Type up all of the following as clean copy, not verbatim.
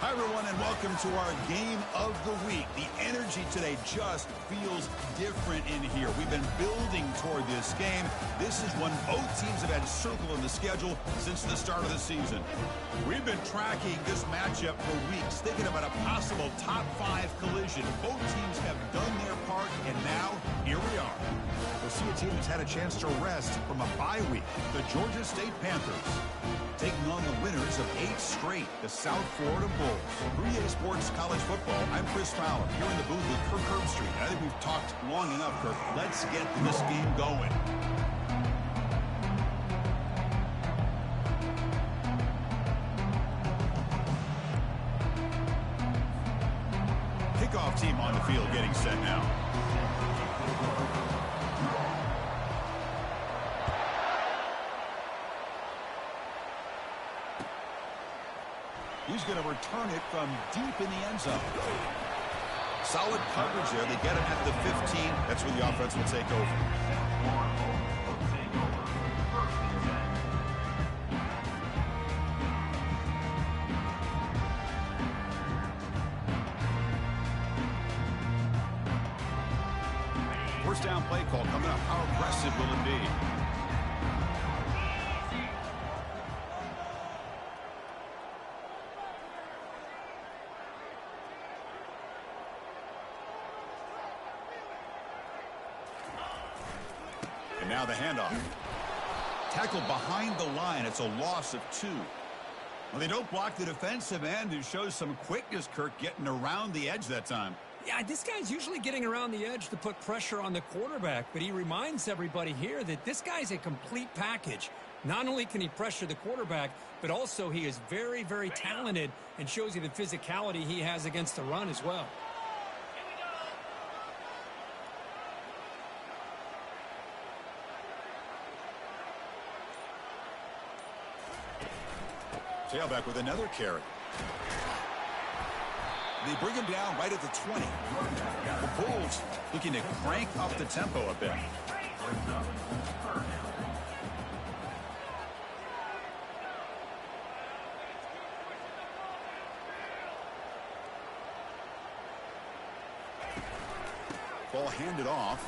Hi, everyone, and welcome to our game of the week. The energy today just feels different in here. We've been building toward this game. This is one both teams have had circled on the schedule since the start of the season. We've been tracking this matchup for weeks, thinking about a possible top 5 collision. Both teams have done their part, and now here we are. We'll see a team that's had a chance to rest from a bye week, the Georgia State Panthers, taking on the winners of 8 straight, the South Florida Bulls. 3A Sports College Football. I'm Chris Fowler, here in the booth with Kirk Herbstreit. I think we've talked long enough, Kirk. Let's get this game going. Kickoff team on the field getting set now. He's going to return it from deep in the end zone. Solid coverage there. They get him at the 15. That's where the offense will take over. First down play call coming up. How aggressive will it be? And now the handoff. Tackled behind the line. It's a loss of 2. Well, they don't block the defensive end, who shows some quickness, Kirk, getting around the edge that time. Yeah, this guy's usually getting around the edge to put pressure on the quarterback, but he reminds everybody here that this guy's a complete package. Not only can he pressure the quarterback, but also he is very, very talented and shows you the physicality he has against the run as well. Tailback with another carry. They bring him down right at the 20. The Bulls looking to crank up the tempo a bit. Ball handed off.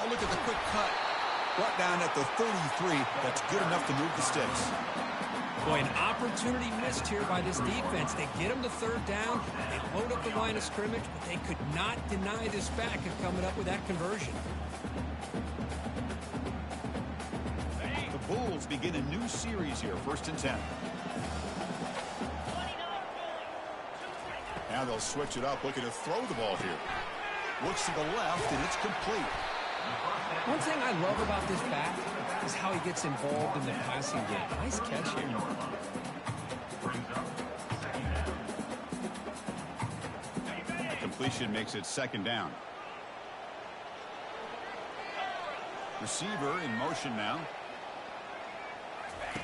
Oh, look at the quick cut. Brought down at the 33. That's good enough to move the sticks. Boy, an opportunity missed here by this defense. They get him to 3rd down. They load up the line of scrimmage, but they could not deny this back of coming up with that conversion. The Bulls begin a new series here, 1st and 10. Now they'll switch it up, looking to throw the ball here. Looks to the left, and it's complete. One thing I love about this back is how he gets involved in the passing game. Nice catch here. The completion makes it 2nd down. Receiver in motion now.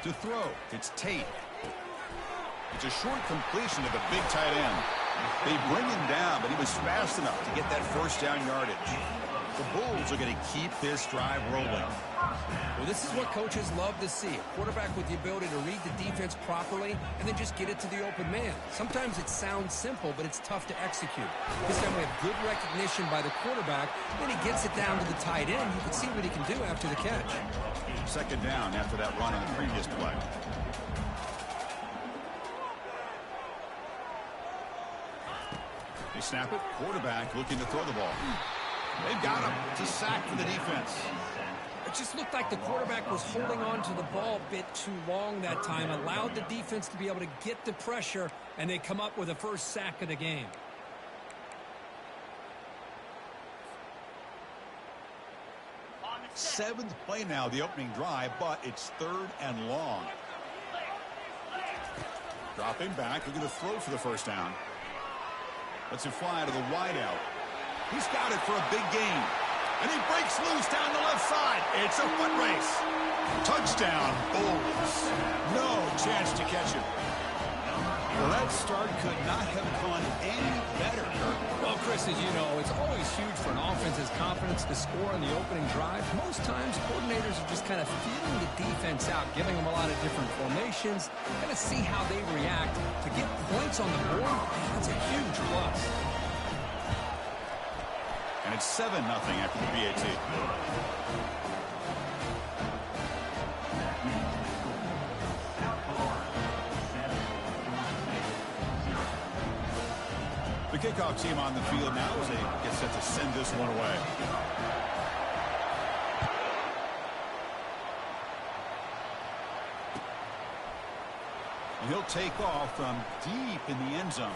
To throw, it's Tate. It's a short completion to the big tight end. They bring him down, but he was fast enough to get that 1st down yardage. The Bulls are going to keep this drive rolling. Well, this is what coaches love to see. A quarterback with the ability to read the defense properly and then just get it to the open man. Sometimes it sounds simple, but it's tough to execute. This time we have good recognition by the quarterback. Then he gets it down to the tight end. You can see what he can do after the catch. 2nd down after that run on the previous play. They snap it. Quarterback looking to throw the ball. They've got him. It's a sack for the defense. It just looked like the quarterback was holding on to the ball a bit too long that time, allowed the defense to be able to get the pressure, and they come up with the 1st sack of the game. Seventh play now, the opening drive, but it's 3rd and long. Dropping back, looking to throw for the 1st down. Lets it fly to the wideout. He's got it for a big gain. And he breaks loose down the left side. It's a foot race. Touchdown, Bulls. No chance to catch him. Well, that start could not have gone any better, Kirk. Well, Chris, as you know, it's always huge for an offense's confidence to score on the opening drive. Most times, coordinators are just kind of feeling the defense out, giving them a lot of different formations, kind of see how they react. To get points on the board, that's a huge plus. And it's 7-0 after the PAT. The kickoff team on the field now as they get set to send this one away. And he'll take off from deep in the end zone.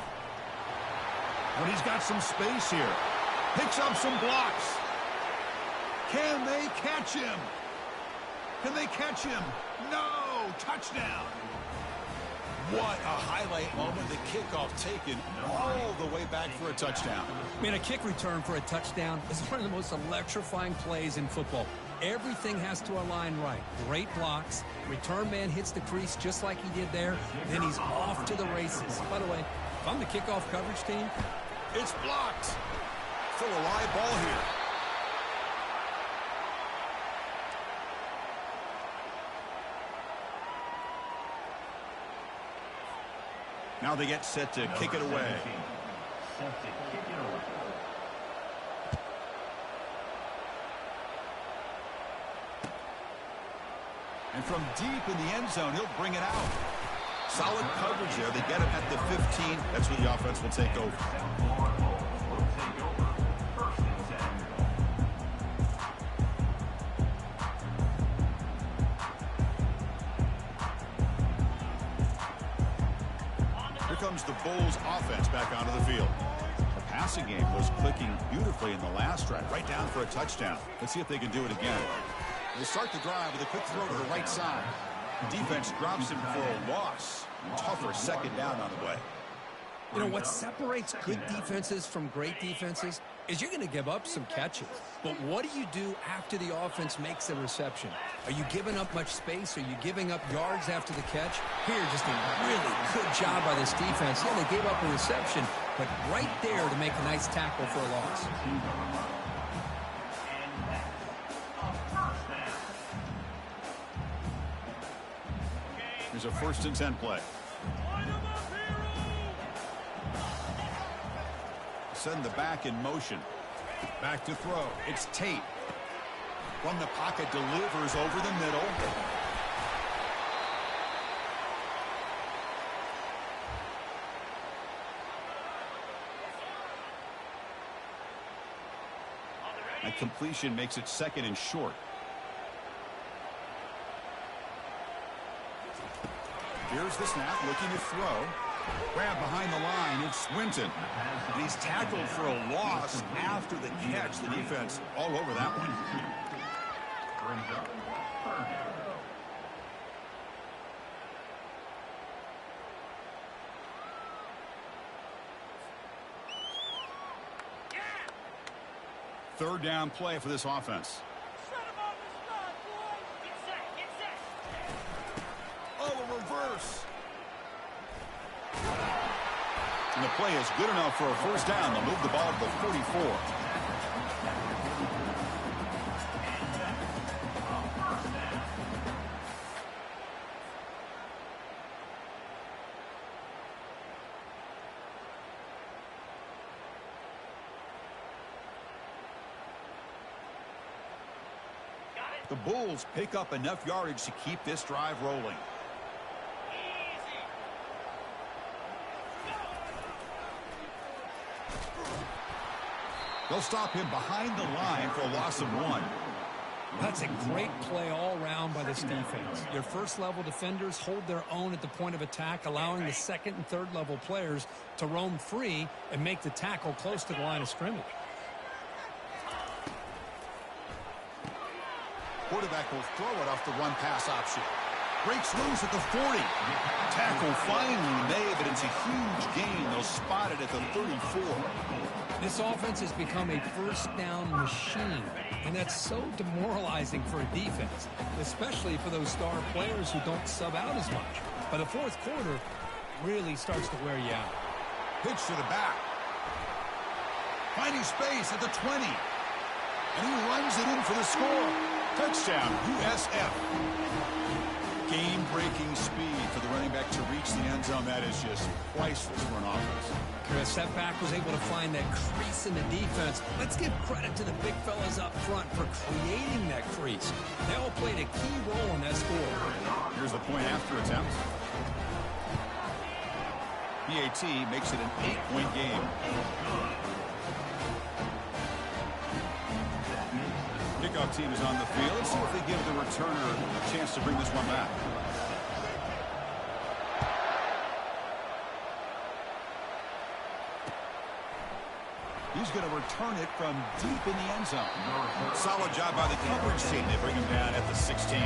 But he's got some space here. Picks up some blocks. Can they catch him? Can they catch him? No! Touchdown! What a highlight moment. The kickoff taken all the way back for a touchdown. I mean, a kick return for a touchdown is one of the most electrifying plays in football. Everything has to align right. Great blocks. Return man hits the crease just like he did there. Then he's off to the races. By the way, if I'm the kickoff coverage team, it's blocked. Still a live ball here. Now they get set to kick it away. And from deep in the end zone, he'll bring it out. Solid coverage there. They get him at the 15. That's where the offense will take over. Here comes the Bulls offense back onto the field. The passing game was clicking beautifully in the last drive, right down for a touchdown. Let's see if they can do it again. They start the drive with a quick throw to the right side. Defense drops him for a loss. Tougher second down on the way. you know, what separates good defenses from great defenses is you're going to give up some catches. But what do you do after the offense makes a reception? Are you giving up much space? Are you giving up yards after the catch? Here, just a really good job by this defense. Yeah, they gave up a reception, but right there to make a nice tackle for a loss. Here's a 1st and 10 play. Send the back in motion. Back to throw. It's Tate. From the pocket, delivers over the middle. That completion makes it 2nd and short. Here's the snap, looking to throw. Grab behind the line, it's Swinton. And he's tackled for a loss after the catch. The defense all over that one. Third down play for this offense. Reverse. And the play is good enough for a 1st down. They'll move the ball to the 44. The Bulls pick up enough yardage to keep this drive rolling. They'll stop him behind the line for a loss of 1. That's a great play all around by this defense. Your first-level defenders hold their own at the point of attack, allowing the 2nd and 3rd-level players to roam free and make the tackle close to the line of scrimmage. Quarterback will throw it off the run-pass option. Breaks loose at the 40. Tackle finally made, but it's a huge gain. They'll spot it at the 34. This offense has become a 1st down machine, and that's so demoralizing for a defense, especially for those star players who don't sub out as much. By the 4th quarter, really starts to wear you out. Pitch to the back. Finding space at the 20. And he runs it in for the score. Touchdown, USF. Game-breaking speed for the running back to reach the end zone. That is just priceless for an offense. Chris, that back was able to find that crease in the defense. Let's give credit to the big fellas up front for creating that crease. They all played a key role in that score. Here's the point after attempt. PAT makes it an 8-point game. Kickoff team is on the field. Let's see if they give the returner a chance to bring this one back. He's going to return it from deep in the end zone. Solid job by the coverage team. They bring him down at the 16.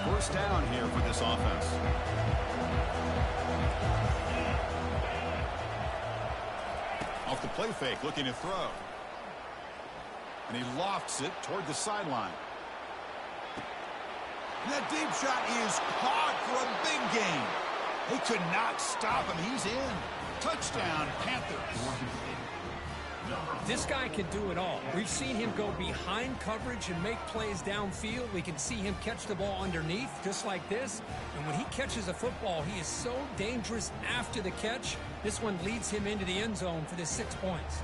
First down here for this offense. Off the play fake, looking to throw. And he lofts it toward the sideline. And that deep shot is caught for a big gain. They could not stop him. He's in. Touchdown, Panthers. This guy can do it all. We've seen him go behind coverage and make plays downfield. We can see him catch the ball underneath, just like this. And when he catches a football, he is so dangerous after the catch. This one leads him into the end zone for the 6 points.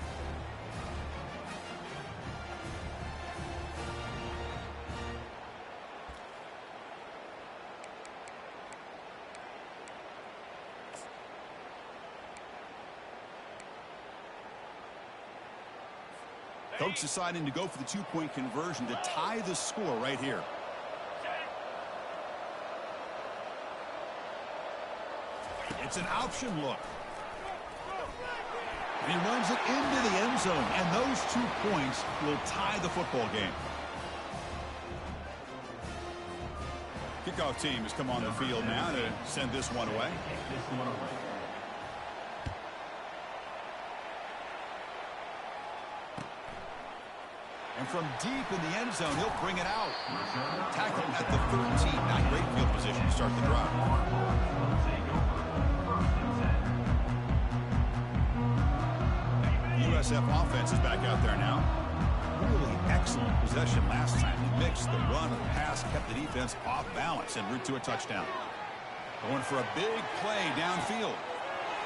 Coach deciding to go for the 2-point conversion to tie the score right here. It's an option look. And he runs it into the end zone. And those 2 points will tie the football game. Kickoff team has come on the field now to send this one away. And from deep in the end zone, he'll bring it out. Tackled at the 13. Not great field position to start the drive. USF offense is back out there now. Really excellent possession last time. They mixed the run and the pass, kept the defense off balance en route to a touchdown. Going for a big play downfield.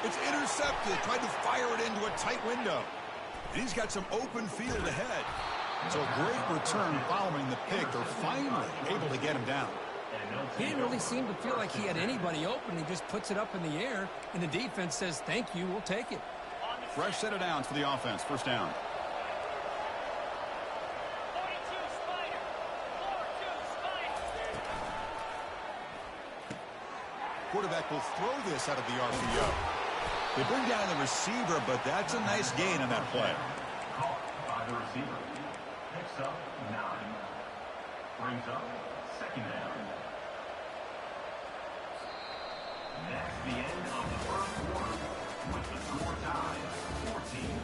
It's intercepted. Tried to fire it into a tight window. And he's got some open field ahead. So a great return following the pick. They're finally able to get him down. He didn't really seem to feel like he had anybody open. He just puts it up in the air, and the defense says, thank you, we'll take it. Fresh set of downs for the offense. First down. Quarterback will throw this out of the RPO. They bring down the receiver, but that's a nice gain on that play. By the receiver. Picks up 9. Brings up second down. That's the end of the first quarter with the score tied 14-14.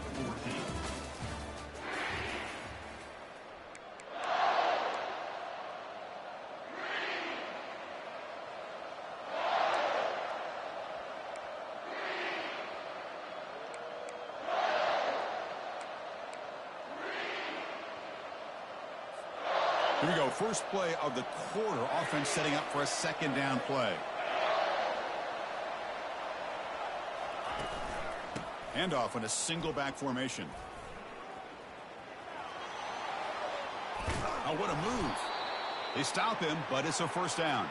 Here we go. First play of the quarter. Offense setting up for a second down play. Handoff in a single back formation. Oh, what a move. They stop him, but it's a first down.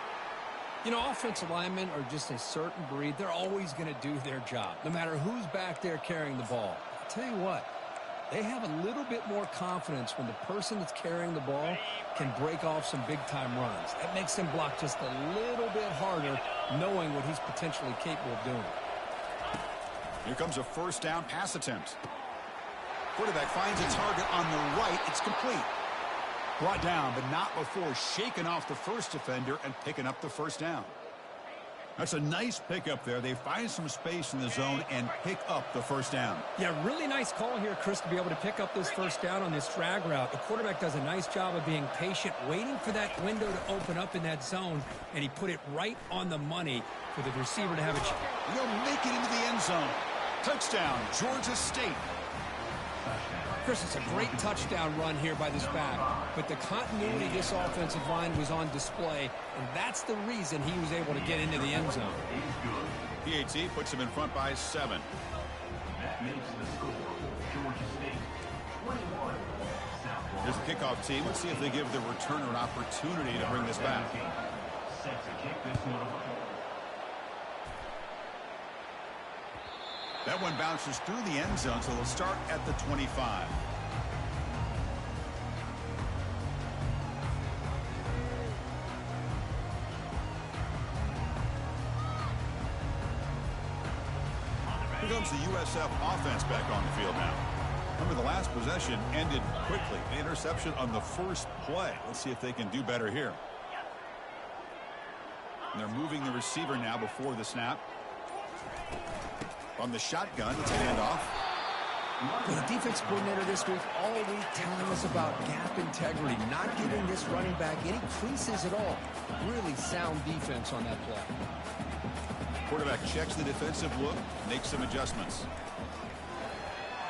You know, offensive linemen are just a certain breed. They're always going to do their job, no matter who's back there carrying the ball. I'll tell you what, they have a little bit more confidence when the person that's carrying the ball can break off some big-time runs. That makes them block just a little bit harder, knowing what he's potentially capable of doing. Here comes a first down pass attempt. Quarterback finds a target on the right. It's complete. Brought down, but not before shaking off the first defender and picking up the first down. That's a nice pickup there. They find some space in the zone and pick up the first down. Yeah, really nice call here, Chris, to be able to pick up this first down on this drag route. The quarterback does a nice job of being patient, waiting for that window to open up in that zone, and he put it right on the money for the receiver to have a chance. They'll make it into the end zone. Touchdown, Georgia State. Chris, it's a great touchdown run here by this back, but the continuity of this offensive line was on display, and that's the reason he was able to get into the end zone. PAT puts him in front by 7. That makes the score Georgia State 21. Here's the kickoff team. Let's see if they give the returner an opportunity to bring this back. Set to kick this one away. That one bounces through the end zone, so they'll start at the 25. Here comes the USF offense back on the field now. Remember, the last possession ended quickly. An interception on the first play. Let's see if they can do better here. And they're moving the receiver now before the snap. On the shotgun, it's a handoff. The defense coordinator this week all week telling us about gap integrity, not giving this running back any creases at all. Really sound defense on that play. Quarterback checks the defensive look, makes some adjustments.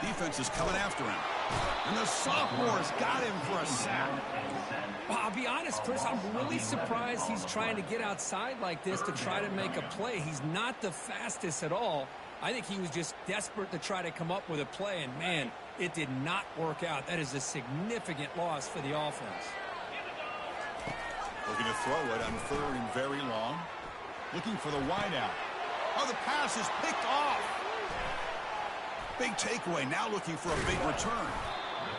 Defense is coming after him. And the sophomore's got him for a sack. Well, I'll be honest, Chris, I'm really surprised he's trying to get outside like this to try to make a play. He's not the fastest at all. I think he was just desperate to try to come up with a play, and, man, it did not work out. That is a significant loss for the offense. Looking to throw it on 3rd and very long. Looking for the wideout. Oh, the pass is picked off. Big takeaway. Now looking for a big return.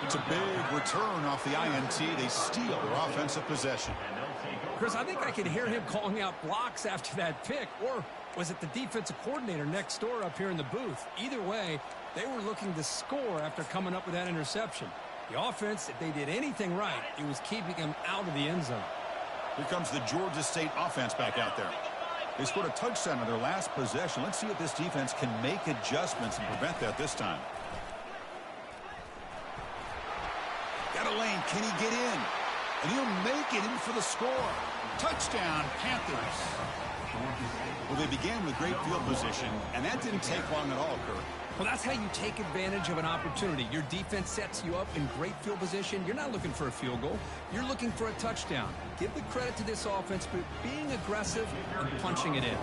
It's a big return off the INT. They steal their offensive possession. Chris, I think I could hear him calling out blocks after that pick, or was it the defensive coordinator next door up here in the booth? Either way, they were looking to score after coming up with that interception. The offense, if they did anything right, it was keeping him out of the end zone. Here comes the Georgia State offense back out there. They scored a touchdown on their last possession. Let's see if this defense can make adjustments and prevent that this time. Got a lane. Can he get in? And he'll make it in for the score. Touchdown, Panthers. Well, they began with great field position, and that didn't take long at all, Kirk. Well, that's how you take advantage of an opportunity. Your defense sets you up in great field position. You're not looking for a field goal. You're looking for a touchdown. Give the credit to this offense for being aggressive and punching it in.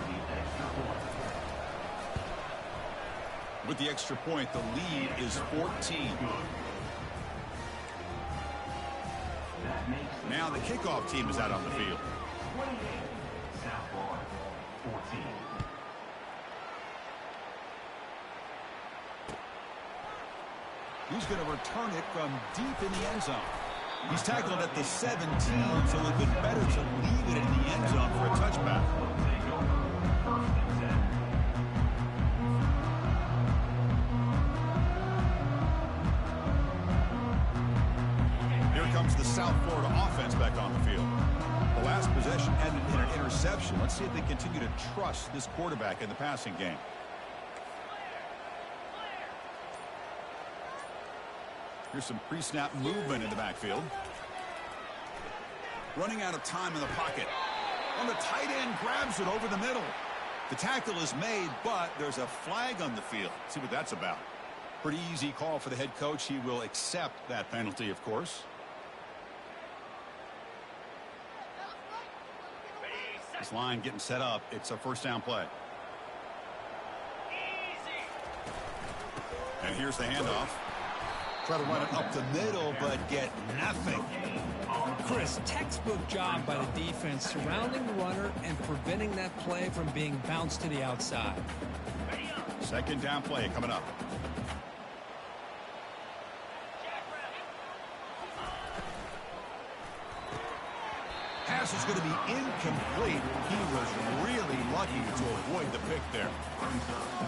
With the extra point, the lead is 14. Now the kickoff team is out on the field. 28, South Florida, 14. He's going to return it from deep in the end zone. He's tackled at the 17, so it would have been better to leave it in the end zone for a touchback. Here comes the South Florida offense back on the field. The last possession ended in an interception. Let's see if they continue to trust this quarterback in the passing game. Here's some pre-snap movement in the backfield. Running out of time in the pocket. On the tight end, grabs it over the middle. The tackle is made, but there's a flag on the field. Let's see what that's about. Pretty easy call for the head coach. He will accept that penalty, of course. This line getting set up. It's a first down play. And here's the handoff. Try to run it up the middle, but get nothing. Chris, textbook job by the defense surrounding the runner and preventing that play from being bounced to the outside. Second down play coming up. Pass is going to be incomplete. He was really lucky to avoid the pick there.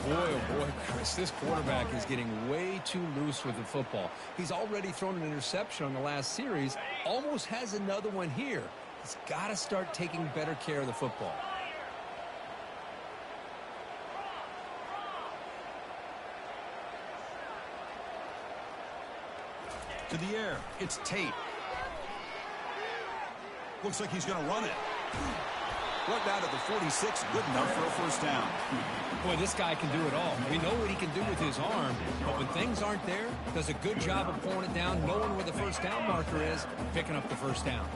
Boy, oh boy, Chris, this quarterback is getting way too loose with the football. He's already thrown an interception on the last series, almost has another one here. He's got to start taking better care of the football. To the air. It's Tate. Looks like he's going to run it. Brought down to the 46. Good enough for a first down. Boy, this guy can do it all. We know what he can do with his arm, but when things aren't there, does a good job of pulling it down, knowing where the first down marker is, picking up the first down.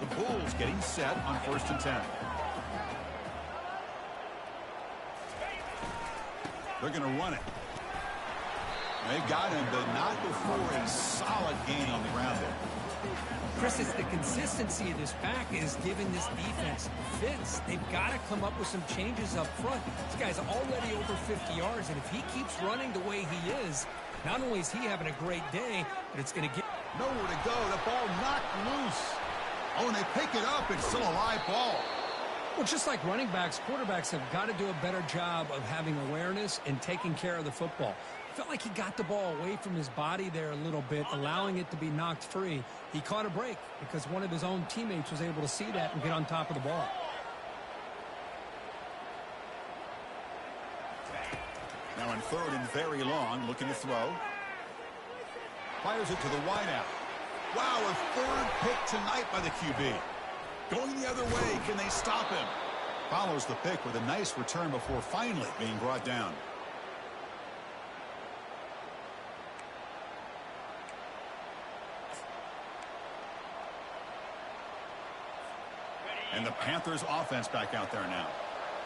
The Bulls getting set on 1st and 10. They're going to run it. They've got him, but not before a solid gain on the ground there. Chris, it's the consistency of this pack is giving this defense fits. They've got to come up with some changes up front. This guy's already over 50 yards, and if he keeps running the way he is, not only is he having a great day, but it's going to get nowhere to go. The ball knocked loose. Oh, and they pick it up. It's still a live ball. Well, just like running backs, quarterbacks have got to do a better job of having awareness and taking care of the football. Felt like he got the ball away from his body there a little bit, allowing it to be knocked free. He caught a break because one of his own teammates was able to see that and get on top of the ball. Now on 3rd and very long, looking to throw. Fires it to the wideout. Wow, a 3rd pick tonight by the QB. Going the other way, can they stop him? Follows the pick with a nice return before finally being brought down. And the Panthers offense back out there now.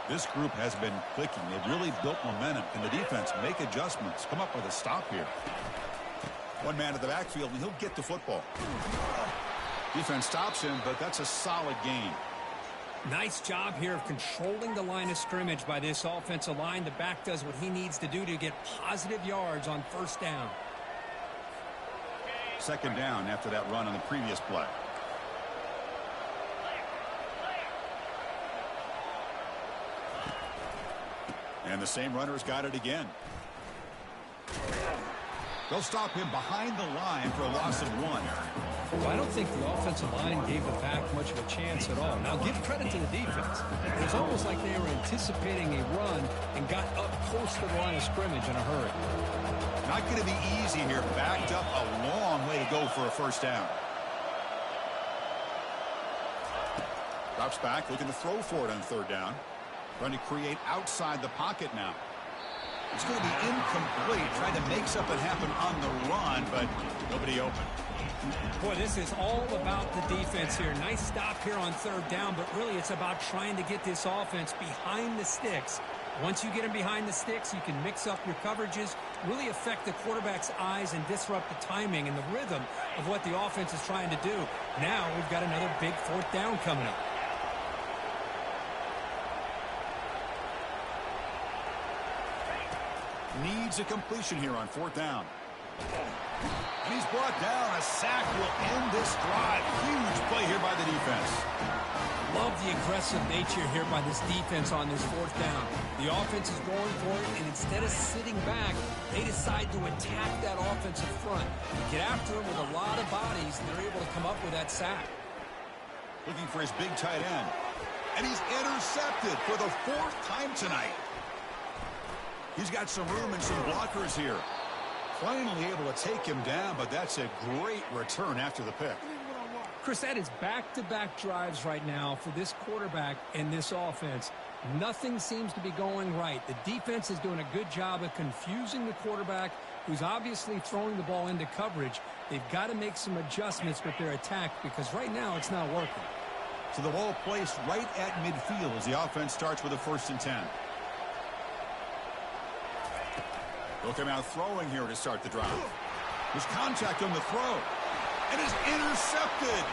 This group has been clicking. They've really built momentum. Can the defense make adjustments? Come up with a stop here. One man to the backfield, and he'll get the football. Defense stops him, but that's a solid gain. Nice job here of controlling the line of scrimmage by this offensive line. The back does what he needs to do to get positive yards on 1st down. 2nd down after that run on the previous play. And the same runner's got it again. They'll stop him behind the line for a loss of 1. Well, I don't think the offensive line gave the back much of a chance at all. Now, give credit to the defense. It was almost like they were anticipating a run and got up close to the line of scrimmage in a hurry. Not going to be easy here. Backed up a long way to go for a first down. Drops back, looking to throw for it on 3rd down. Trying to create outside the pocket now. It's going to be incomplete. Trying to make something happen on the run, but nobody open. Boy, this is all about the defense here. Nice stop here on 3rd down, but really it's about trying to get this offense behind the sticks. Once you get them behind the sticks, you can mix up your coverages, really affect the quarterback's eyes and disrupt the timing and the rhythm of what the offense is trying to do. Now we've got another big 4th down coming up. Needs a completion here on 4th down. And he's brought down. A sack will end this drive. Huge play here by the defense. Love the aggressive nature here by this defense on this 4th down. The offense is going for it, and instead of sitting back, they decide to attack that offensive front. Get after him with a lot of bodies, and they're able to come up with that sack. Looking for his big tight end. And he's intercepted for the 4th time tonight. He's got some room and some blockers here. Finally able to take him down, but that's a great return after the pick. Chris, that is back-to-back drives right now for this quarterback and this offense. Nothing seems to be going right. The defense is doing a good job of confusing the quarterback, who's obviously throwing the ball into coverage. They've got to make some adjustments with their attack because right now it's not working. So the ball placed right at midfield as the offense starts with a 1st and 10. They'll come out throwing here to start the drive. There's contact on the throw. And is intercepted.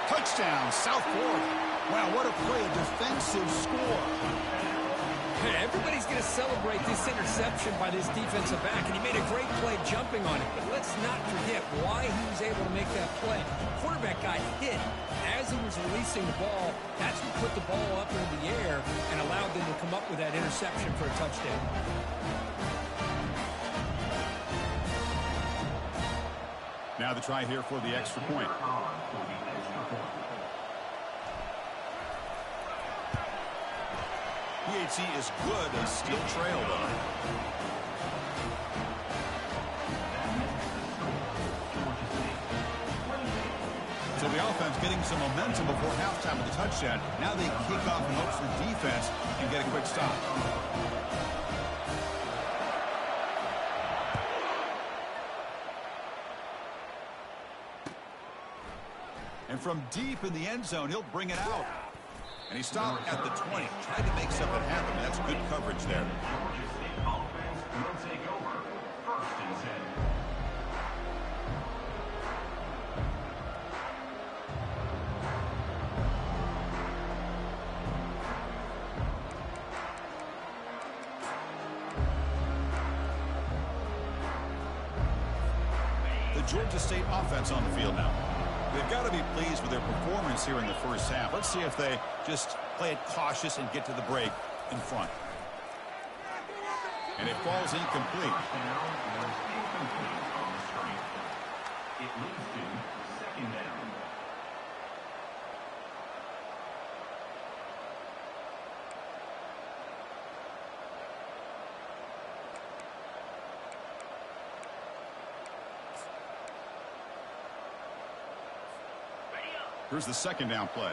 Touchdown, South Florida. Wow, what a play, a defensive score. Hey, everybody's going to celebrate this interception by this defensive back, and he made a great play jumping on it. But let's not forget why he was able to make that play. The quarterback got hit as he was releasing the ball. That's what put the ball up into the air and allowed them to come up with that interception for a touchdown. Now the try here for the extra point. PAT is good as still trail, though. So the offense getting some momentum before halftime with the touchdown. Now they kick off and hope for defense and get a quick stop. And from deep in the end zone, he'll bring it out. And he stopped at the 20. Tried to make something happen. That's good coverage there. Georgia State offense will take over. 1st and 10. The Georgia State offense on the field now. They've got to be pleased with their performance here in the first half. Let's see if they just play it cautious and get to the break in front. And it falls incomplete. Incomplete on the screen. It leads to 2nd down. Here's the 2nd down play.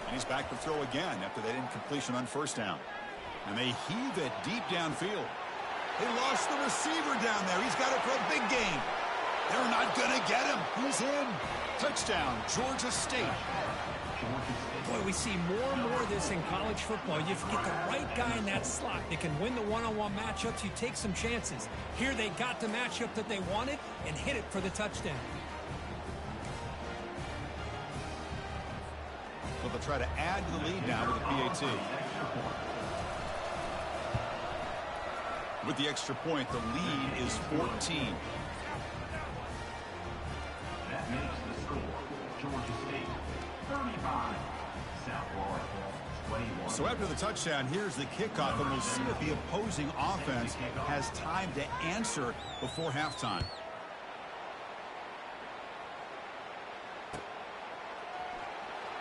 And he's back to throw again after that incompletion on 1st down. And they heave it deep downfield. They lost the receiver down there. He's got it for a big game. They're not going to get him. He's in. Touchdown, Georgia State. Boy, we see more and more of this in college football. You get the right guy in that slot. They can win the one-on-one matchups. You take some chances. Here they got the matchup that they wanted and hit it for the touchdown. Well, they'll try to add to the lead now with the PAT. With the extra point, the lead is 14. That makes the score. Georgia State 35. South Florida 21. So after the touchdown, here's the kickoff, and we'll see if the opposing offense has time to answer before halftime.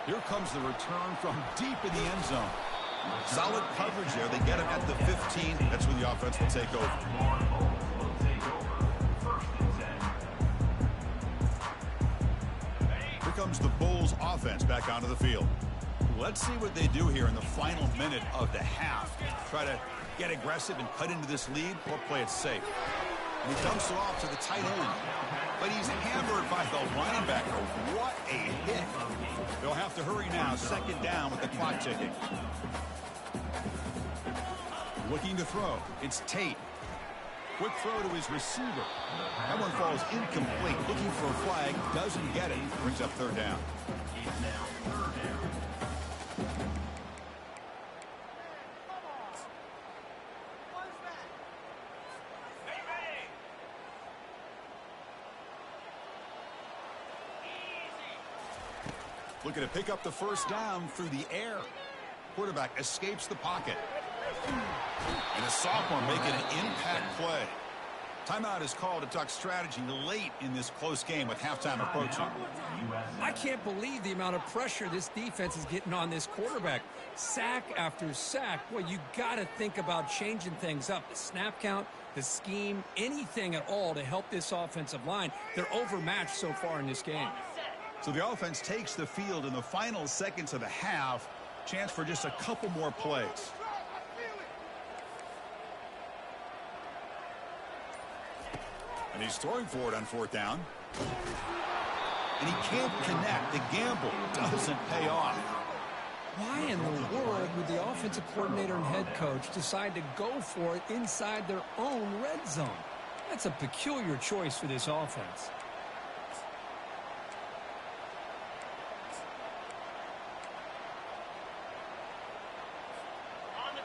Here comes the return from deep in the end zone. Solid coverage there. They get him at the 15. That's where the offense will take over. Will take over. 1st and 10. Here comes the Bulls offense back onto the field. Let's see what they do here in the final minute of the half. Try to get aggressive and cut into this lead or play it safe. And he dumps it off to the tight end. But he's hammered by the linebacker. What a hit. They'll have to hurry now. 2nd down with the clock ticking. Looking to throw. It's Tate. Quick throw to his receiver. That one falls incomplete. Looking for a flag. Doesn't get it. Brings up 3rd down. It's now 3rd down. Looking to pick up the 1st down through the air. Quarterback escapes the pocket. And a sophomore making an impact play. Timeout is called to talk strategy late in this close game with halftime approaching. I can't believe the amount of pressure this defense is getting on this quarterback. Sack after sack. Boy, you got to think about changing things up. The snap count, the scheme, anything at all to help this offensive line. They're overmatched so far in this game. So the offense takes the field in the final seconds of the half. Chance for just a couple more plays. And he's throwing for it on 4th down. And he can't connect. The gamble doesn't pay off. Why in the world would the offensive coordinator and head coach decide to go for it inside their own red zone? That's a peculiar choice for this offense.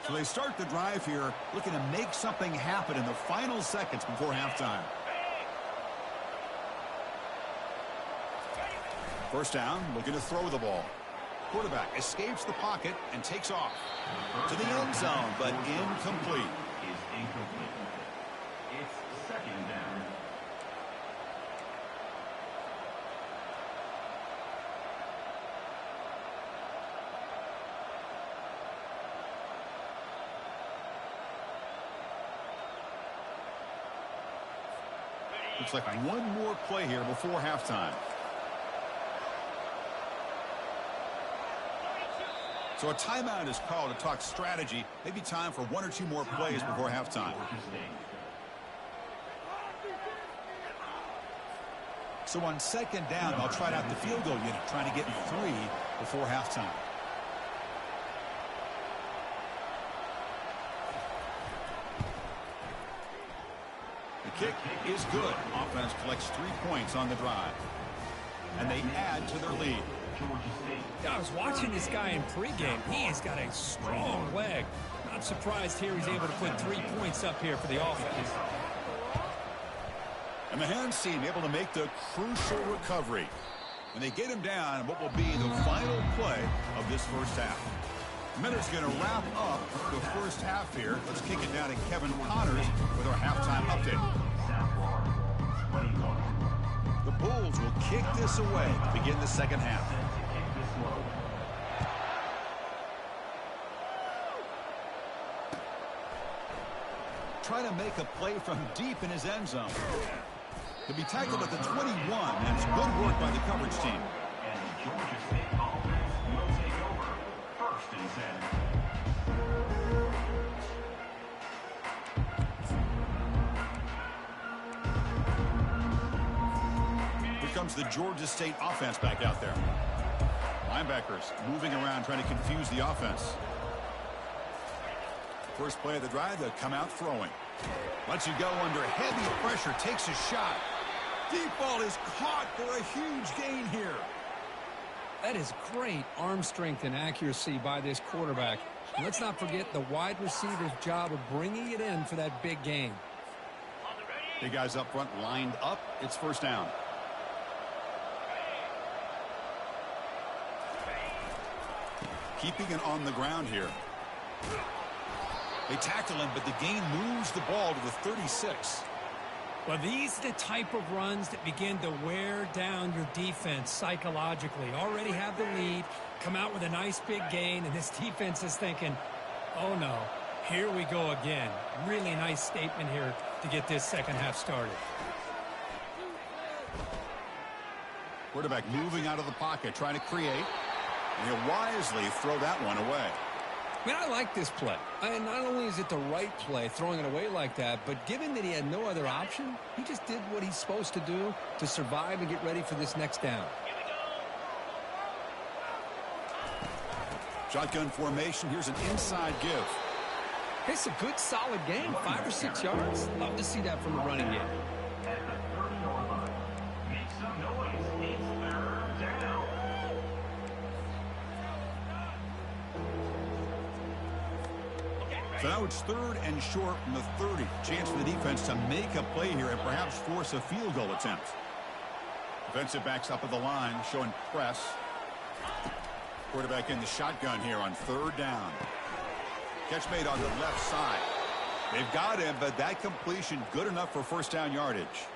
So they start the drive here, looking to make something happen in the final seconds before halftime. 1st down, looking to throw the ball. Quarterback escapes the pocket and takes off to the end zone, but incomplete. Is incomplete. It's 2nd down. Looks like one more play here before halftime. So a timeout is called to talk strategy. Maybe time for one or two more plays before halftime. So on second down, they'll try out the field goal unit, trying to get 3 before halftime. The kick is good. Offense collects 3 points on the drive. And they add to their lead. I was watching this guy in pregame. He has got a strong leg. Not surprised here he's able to put 3 points up here for the offense. And the hands team able to make the crucial recovery. And they get him down what will be the final play of this first half. Miller's going to wrap up the first half here. Let's kick it down to Kevin Connors with our halftime update. The Bulls will kick this away to begin the second half. Trying to make a play from deep in his end zone. To be tackled at the 21, and it's good work by the coverage team. And the Georgia State offense will take over. 1st and 7. Here comes the Georgia State offense back out there. Linebackers moving around, trying to confuse the offense. First play of the drive, they'll come out throwing. Lets you go under heavy pressure, takes a shot. Deep ball is caught for a huge gain here. That is great arm strength and accuracy by this quarterback. And let's not forget the wide receiver's job of bringing it in for that big gain. Big guys up front lined up. It's first down. Keeping it on the ground here. They tackle him, but the gain moves the ball to the 36. Well, these are the type of runs that begin to wear down your defense psychologically. Already have the lead, come out with a nice big gain, and this defense is thinking, oh no, here we go again. Really nice statement here to get this second half started. Quarterback moving out of the pocket, trying to create. And he'll wisely throw that one away. I mean, I like this play. And not only is it the right play, throwing it away like that, but given that he had no other option, he just did what he's supposed to do to survive and get ready for this next down. Shotgun formation. Here's an inside give. It's a good, solid game, 5 or 6 yards. Love to see that from the running game. At the 30-yard line. Make some noise. It's 3rd down. So now it's 3rd and short from the 30. Chance for the defense to make a play here and perhaps force a field goal attempt. Defensive backs up at the line, showing press. Quarterback in the shotgun here on 3rd down. Catch made on the left side. They've got him, but that completion good enough for first down yardage.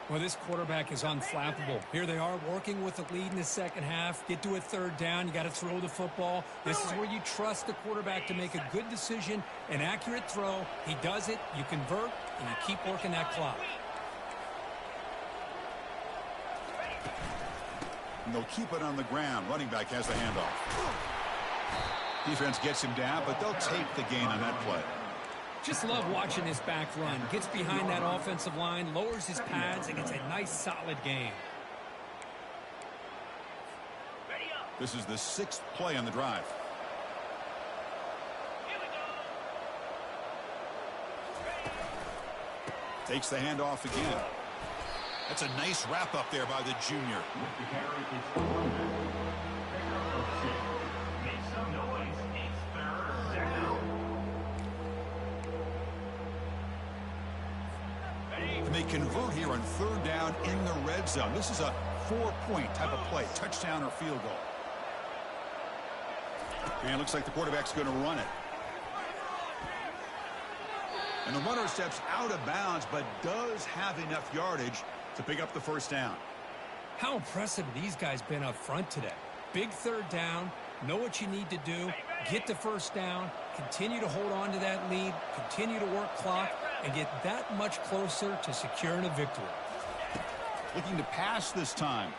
Well, this quarterback is unflappable. Here they are working with the lead in the second half. Get to a 3rd down. You got to throw the football. This is where you trust the quarterback to make a good decision, an accurate throw. He does it. You convert, and you keep working that clock. And they'll keep it on the ground. Running back has the handoff. Defense gets him down, but they'll take the gain on that play. Just love watching this back run. Gets behind that offensive line, lowers his pads, and gets a nice, solid gain. This is the 6th play on the drive. Takes the handoff again. That's a nice wrap up there by the junior. With the carry, it's the quarterback. Pickup of 6. Make some noise. It's 3rd down. And they convert here on 3rd down in the red zone. This is a 4-point type of play, touchdown or field goal. And it looks like the quarterback's going to run it. And the runner steps out of bounds, but does have enough yardage to pick up the first down. How impressive these guys been up front today. Big 3rd down, know what you need to do, get the first down, continue to hold on to that lead, continue to work clock. and get that much closer to securing a victory. Looking to pass this time.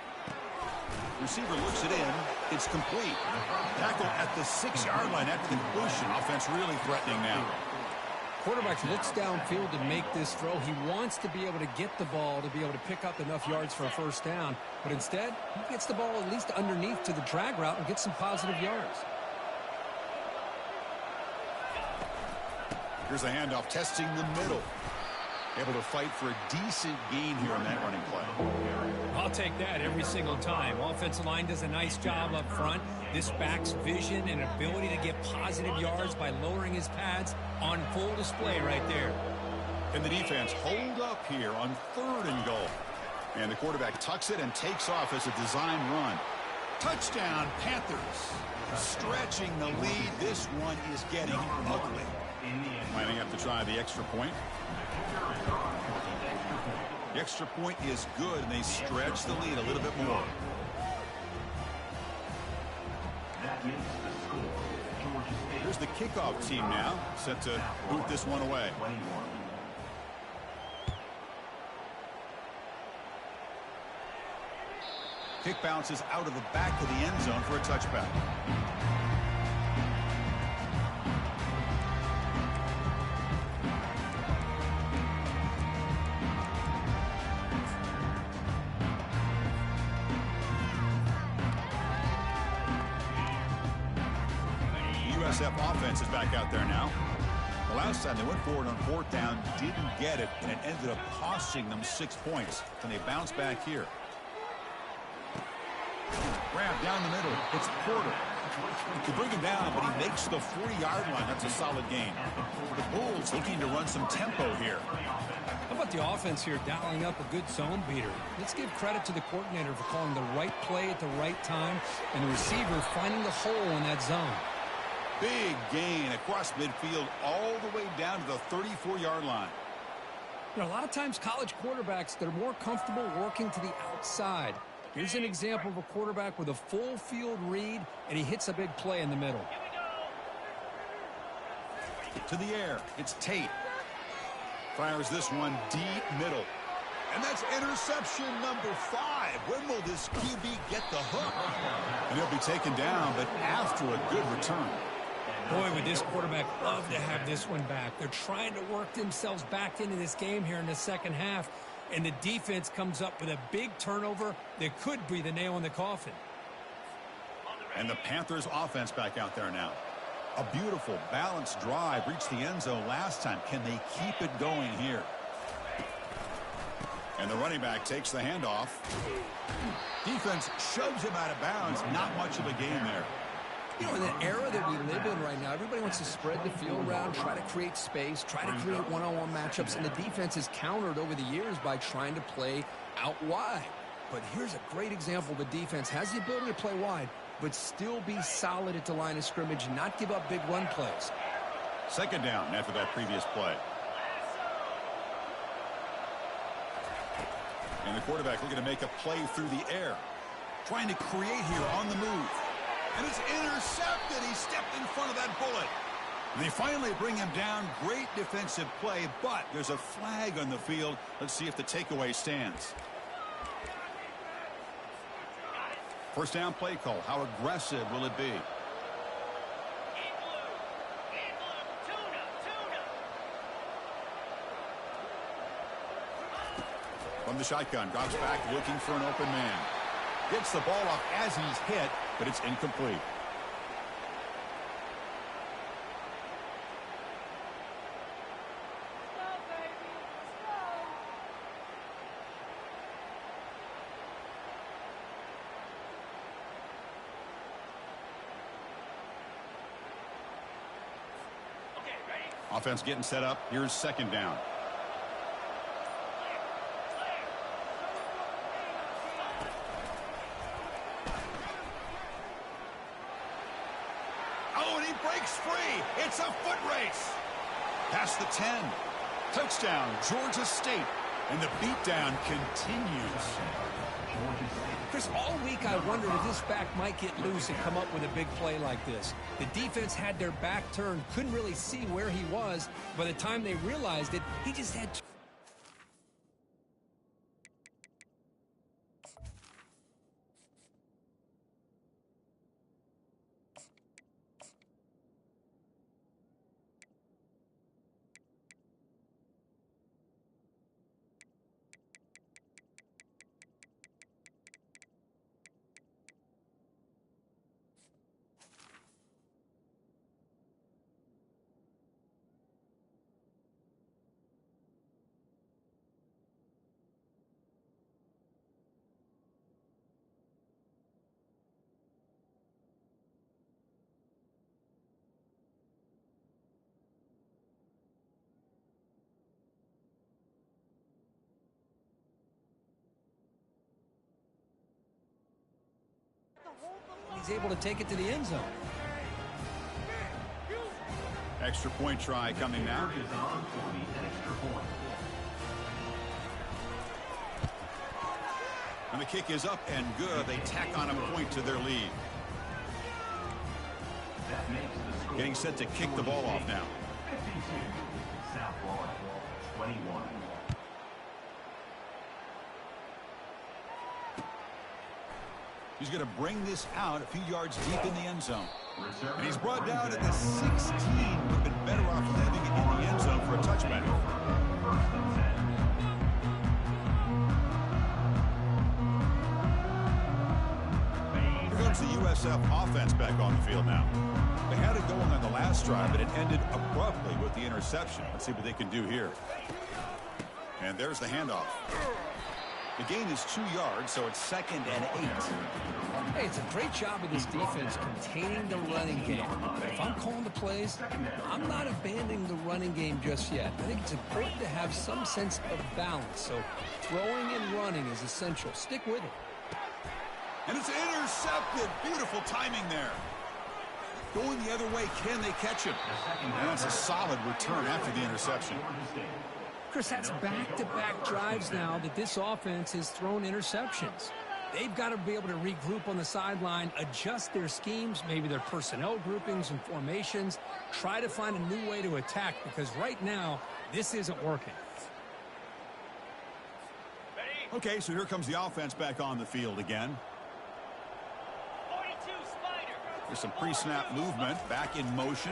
Receiver looks it in. It's complete. Tackle at the 6-yard line after the completion. Offense really threatening now. Quarterback looks downfield to make this throw. He wants to be able to get the ball to be able to pick up enough yards for a first down. But instead, he gets the ball at least underneath to the drag route and gets some positive yards. Here's the handoff, testing the middle. Able to fight for a decent gain here on that running play. I'll take that every single time. Offensive line does a nice job up front. This back's vision and ability to get positive yards by lowering his pads on full display right there. And the defense hold up here on 3rd and goal. And the quarterback tucks it and takes off as a design run. Touchdown, Panthers. Stretching the lead. This one is getting ugly. Might have to try the extra point. The extra point is good, and they stretch the lead a little bit more. Here's the kickoff team now, set to boot this one away. Kick bounces out of the back of the end zone for a touchback. USF offense is back out there now. The last time they went forward on 4th down, didn't get it, and it ended up costing them 6 points. Can they bounce back here? Grab down the middle. It's Porter. To bring him down, but he makes the 40-yard line. That's a solid gain. The Bulls looking to run some tempo here. How about the offense here dialing up a good zone beater? Let's give credit to the coordinator for calling the right play at the right time and the receiver finding the hole in that zone. Big gain across midfield all the way down to the 34-yard line. You know, a lot of times college quarterbacks, they're more comfortable working to the outside. Here's an example of a quarterback with a full field read, and he hits a big play in the middle. To the air, it's Tate. Fires this one deep middle. And that's interception number 5. When will this QB get the hook? And he'll be taken down, but after a good return. Boy, would this quarterback love to have this one back. They're trying to work themselves back into this game here in the second half, and the defense comes up with a big turnover that could be the nail in the coffin. And the Panthers offense back out there now. A beautiful, balanced drive reached the end zone last time. Can they keep it going here? And the running back takes the handoff. Defense shoves him out of bounds. Not much of a gain there. You know, in the era that we live in right now, everybody wants to spread the field around, try to create space, try to create one-on-one matchups, and the defense has countered over the years by trying to play out wide. But here's a great example. The defense has the ability to play wide, but still be solid at the line of scrimmage, not give up big run plays. 2nd down after that previous play. And the quarterback looking to make a play through the air. Trying to create here on the move. And it's intercepted. He stepped in front of that bullet. And they finally bring him down. Great defensive play, but there's a flag on the field. Let's see if the takeaway stands. First down play call. How aggressive will it be? From the shotgun, drops back looking for an open man. Gets the ball off as he's hit, but it's incomplete. Offense getting set up. Here's 2nd down. Oh, and he breaks free. It's a foot race. Past the 10. Touchdown, Georgia State. And the beatdown continues. Chris, all week I wondered if this back might get loose and come up with a big play like this. The defense had their back turned, couldn't really see where he was. By the time they realized it, he just had to. He's able to take it to the end zone. Extra point try coming now. And the kick is up and good. They tack on a point to their lead. Getting set to kick the ball off now. 52, South Florida, 21. He's going to bring this out a few yards deep in the end zone. And he's brought down at the 16. Would have been better off leaving it in the end zone for a touchback. Here comes the USF offense back on the field now. They had it going on the last drive, but it ended abruptly with the interception. Let's see what they can do here. And there's the handoff. The gain is 2 yards, so it's 2nd and 8. Hey, it's a great job of this defense containing the running game. If I'm calling the plays, I'm not abandoning the running game just yet. I think it's important to have some sense of balance. So throwing and running is essential. Stick with it. And it's intercepted. Beautiful timing there. Going the other way, can they catch him? And that's a solid return after the interception. Chris, that's back-to-back drives now that this offense has thrown interceptions. They've got to be able to regroup on the sideline, adjust their schemes, maybe their personnel groupings and formations, try to find a new way to attack because right now, this isn't working. Okay, so here comes the offense back on the field again. 42 Spider. There's some pre-snap movement, back in motion.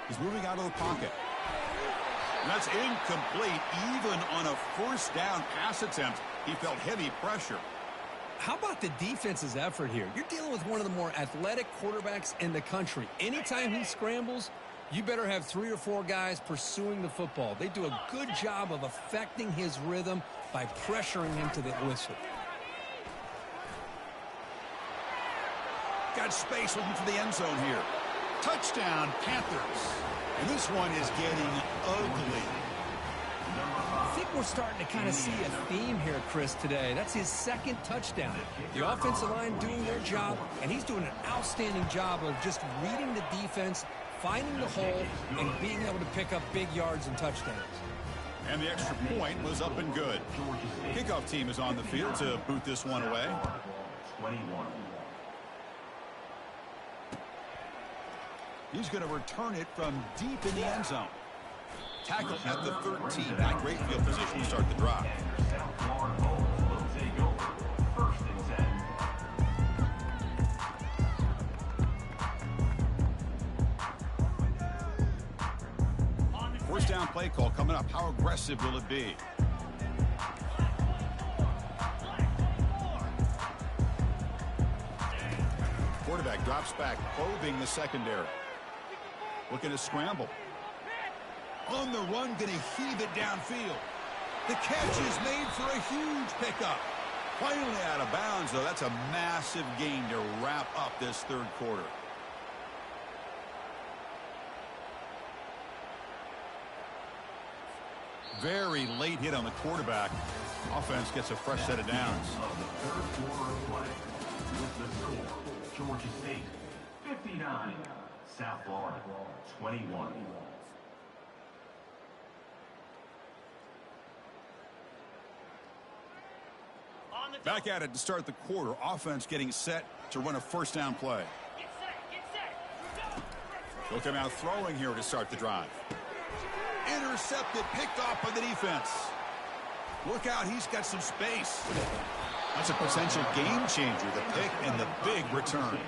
He's moving out of the pocket. And that's incomplete. Even on a first down pass attempt, he felt heavy pressure. How about the defense's effort here? You're dealing with one of the more athletic quarterbacks in the country. Anytime he scrambles, you better have 3 or 4 guys pursuing the football. They do a good job of affecting his rhythm by pressuring him to the whistle. Got space looking for the end zone here. Touchdown, Panthers. And this one is getting ugly. I think we're starting to kind of see a theme here, Chris, today. That's his 2nd touchdown. The offensive line doing their job, and he's doing an outstanding job of just reading the defense, finding the hole, and being able to pick up big yards and touchdowns. And the extra point was up and good. Kickoff team is on the field to boot this one away. 21. He's going to return it from deep in the end zone. Tackle at the 13. Not great field position to start the drive. South Florida Bulls will take over 1st and 10. First down play call coming up. How aggressive will it be? Quarterback drops back, probing the secondary. Looking to scramble. On the run, going to heave it downfield. The catch is made for a huge pickup. Finally out of bounds, though. That's a massive gain to wrap up this 3rd quarter. Very late hit on the quarterback. Offense gets a fresh set of downs. Of the 3rd quarter of play. With the score, Georgia State 59, South Florida 21. Back at it to start the quarter. Offense getting set to run a first down play. He'll come out throwing here to start the drive. Intercepted, picked off by the defense. Look out, he's got some space. That's a potential game changer, the pick and the big return.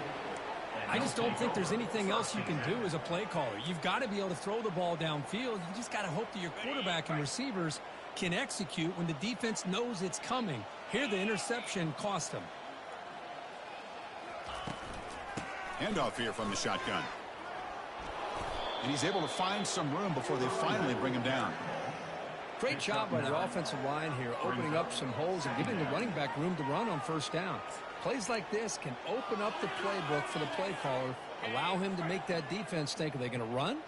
I just don't think there's anything else you can do as a play caller. You've got to be able to throw the ball downfield. You just got to hope that your quarterback and receivers can execute when the defense knows it's coming. Here, the interception cost him. Handoff here from the shotgun. And he's able to find some room before they finally bring him down. Great job by the offensive line here, opening up some holes and giving the running back room to run on first down. Plays like this can open up the playbook for the play caller, allow him to make that defense think, are they going to run?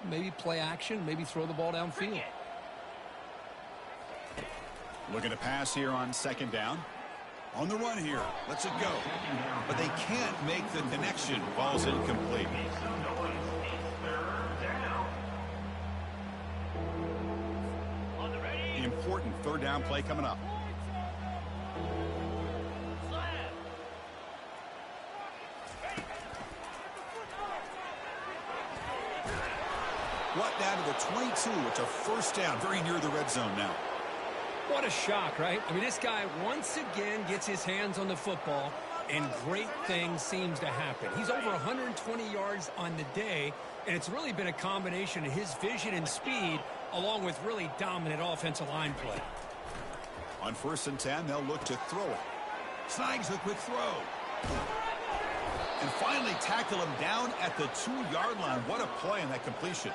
Maybe play action, maybe throw the ball downfield. Looking to pass here on second down. On the run here. Lets it go. But they can't make the connection. Ball's incomplete. The important third down play coming up. Brought down to the 22. It's a first down, very near the red zone now. What a shock, right? I mean, this guy once again gets his hands on the football, and great things seems to happen. He's over 120 yards on the day, and it's really been a combination of his vision and speed, along with really dominant offensive line play. On 1st and 10, they'll look to throw it. Snags a quick throw. And finally tackle him down at the 2-yard line. What a play in that completion.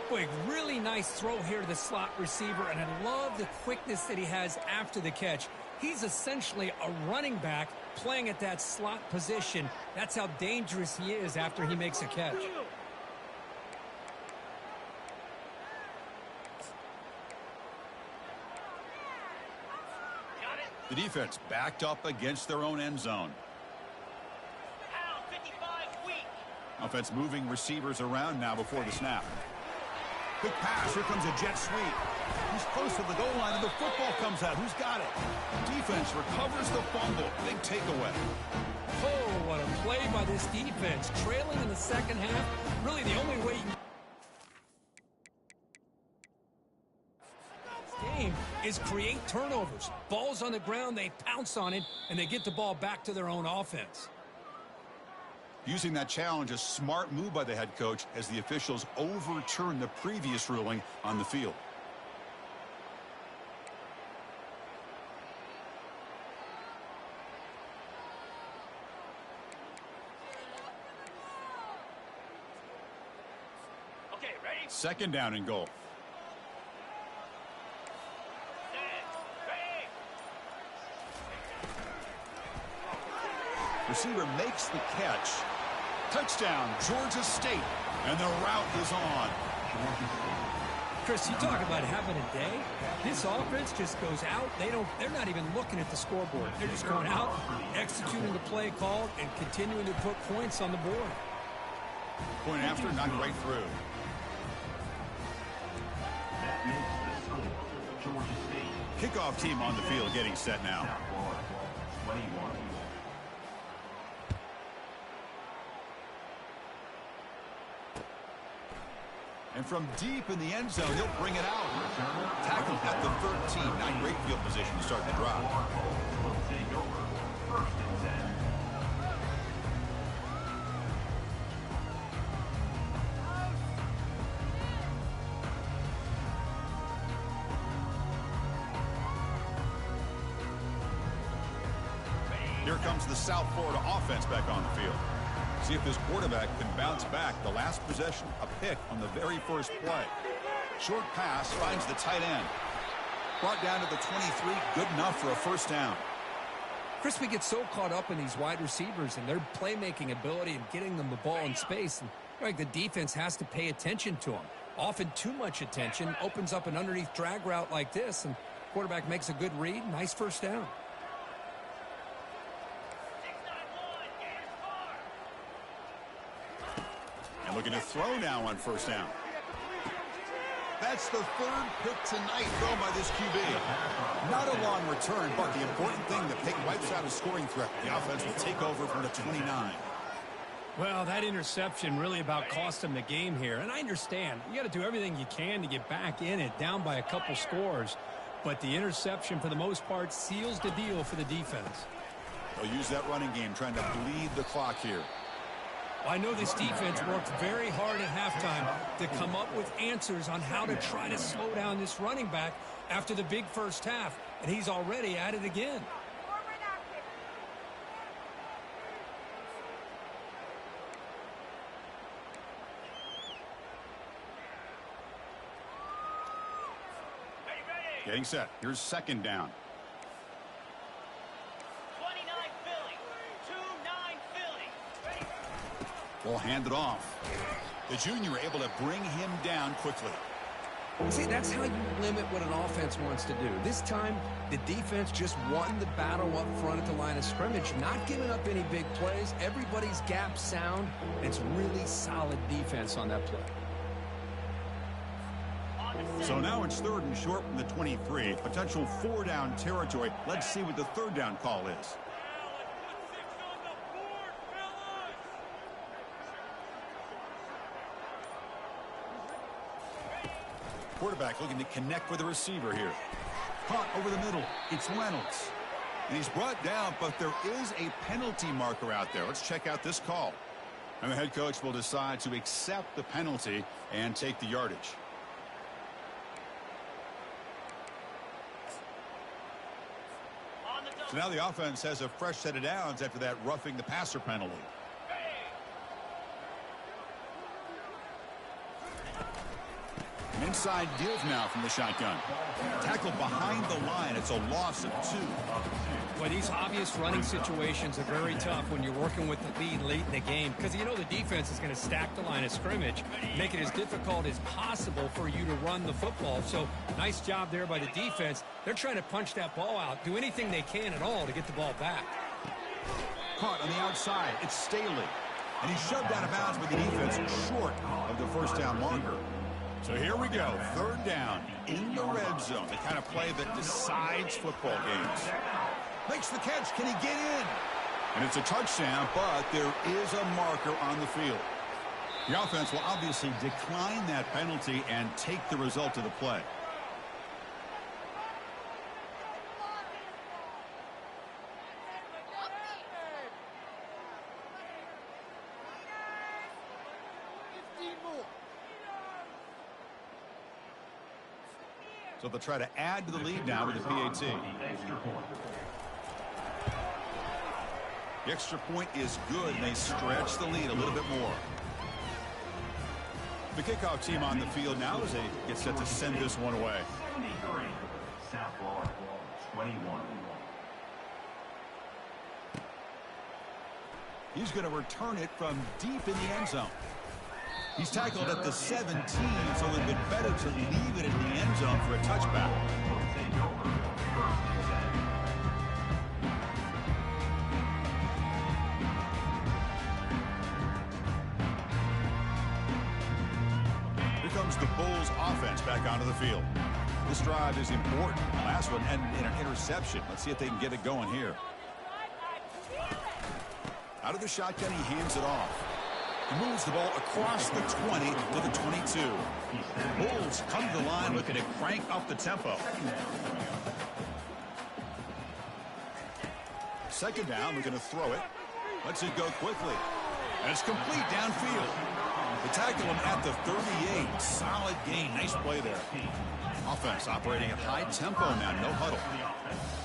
Boy, really nice throw here to the slot receiver, and I love the quickness that he has after the catch. He's essentially a running back playing at that slot position. That's how dangerous he is after he makes a catch. The defense backed up against their own end zone. Offense moving receivers around now before the snap. Quick pass. Here comes a jet sweep. He's close to the goal line, and the football comes out. Who's got it? Defense recovers the fumble. Big takeaway. Oh, what a play by this defense. Trailing in the second half. Really the only way you can game is create turnovers. Ball's on the ground, they pounce on it, and they get the ball back to their own offense. Using that challenge, a smart move by the head coach as the officials overturn the previous ruling on the field. Okay, ready? Second down and goal. Receiver makes the catch. Touchdown, Georgia State. And the route is on. Chris, you talk about having a day. This offense just goes out. They're not even looking at the scoreboard. They're just going out, executing the play called, and continuing to put points on the board. Point after, not right through. That makes the score. Georgia State. Kickoff team on the field getting set now. 21. And from deep in the end zone, he'll bring it out. Tackled at the 13. Not great field position to start the drive. Will take over. 1st and 10. Here comes the South Florida offense back on the field. See if this quarterback can bounce back. The last possession, a pick on the very first play. Short pass finds the tight end. Brought down to the 23, good enough for a first down. Chris, we get so caught up in these wide receivers and their playmaking ability and getting them the ball in space. And like the defense has to pay attention to them. Often too much attention opens up an underneath drag route like this, and quarterback makes a good read. Nice first down. And looking to throw now on first down. That's the third pick tonight thrown by this QB. Not a long return, but the important thing, the pick wipes out a scoring threat. The offense will take over from the 29. Well, that interception really about cost him the game here. And I understand. You got to do everything you can to get back in it, down by a couple scores. But the interception, for the most part, seals the deal for the defense. They'll use that running game, trying to bleed the clock here. I know this defense worked very hard at halftime to come up with answers on how to try to slow down this running back after the big first half. And he's already at it again. Getting set. Here's second down. 29 Philly. 2-9 Philly. Ball handed off. The junior able to bring him down quickly. See, that's how you limit what an offense wants to do. This time, the defense just won the battle up front at the line of scrimmage, not giving up any big plays. Everybody's gap sound. It's really solid defense on that play. So now it's third and short from the 23. Potential four-down territory. Let's see what the third down call is. Quarterback looking to connect with the receiver here. Caught over the middle. It's Reynolds. And he's brought down, but there is a penalty marker out there. Let's check out this call. And the head coach will decide to accept the penalty and take the yardage. So now the offense has a fresh set of downs after that roughing the passer penalty. An inside give now from the shotgun. Tackled behind the line. It's a loss of 2. Well, these obvious running situations are very tough when you're working with the lead late in the game because you know the defense is going to stack the line of scrimmage, make it as difficult as possible for you to run the football. So nice job there by the defense. They're trying to punch that ball out, do anything they can at all to get the ball back. Caught on the outside. It's Staley. And he's shoved out of bounds by the defense short of the first down marker. So here we go. Third down in the red zone. The kind of play that decides football games. Makes the catch. Can he get in? And it's a touchdown, but there is a marker on the field. The offense will obviously decline that penalty and take the result of the play. So they'll try to add to the lead now with the PAT. The extra point is good, and they stretch the lead a little bit more. The kickoff team on the field now as they get set to send this one away. 73. South Florida, 21. He's going to return it from deep in the end zone. He's tackled at the 17, so it would have been better to leave it in the end zone for a touchback. Here comes the Bulls offense back onto the field. This drive is important. The last one ended in an interception. Let's see if they can get it going here. Out of the shotgun, he hands it off. He moves the ball across the 20 to the 22. Bulls come to the line looking to crank up the tempo. Second down, we're going to throw it. Lets it go quickly. And it's complete downfield. They tackle him at the 38. Solid gain. Nice play there. Offense operating at high tempo now. No huddle.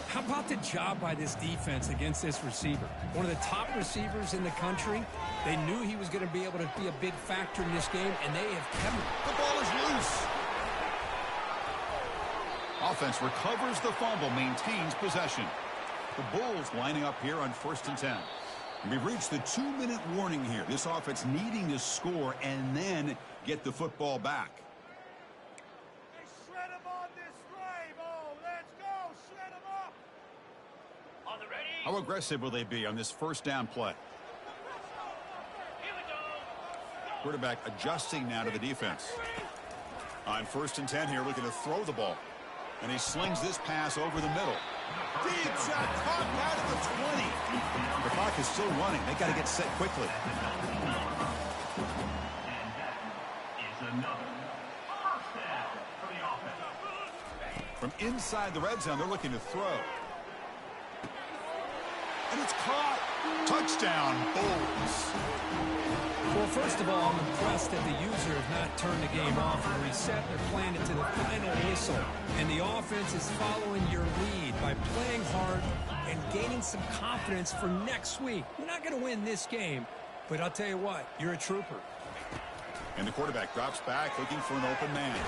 How about the job by this defense against this receiver? One of the top receivers in the country. They knew he was going to be able to be a big factor in this game, and they have kept him. The ball is loose. Offense recovers the fumble, maintains possession. The Bulls lining up here on 1st and 10. We've reached the 2-minute warning here. This offense needing to score and then get the football back. How aggressive will they be on this first down play? Quarterback adjusting now to the defense. On 1st and 10 here, looking to throw the ball. And he slings this pass over the middle. Deep shot, caught out of the 20. The clock is still running. They got to get set quickly. From inside the red zone, they're looking to throw. And it's caught. Touchdown, Bulls. Well, first of all, I'm impressed that the user has not turned the game off and reset. They're playing it to the final whistle. And the offense is following your lead by playing hard and gaining some confidence for next week. You're not going to win this game, but I'll tell you what, you're a trooper. And the quarterback drops back looking for an open man.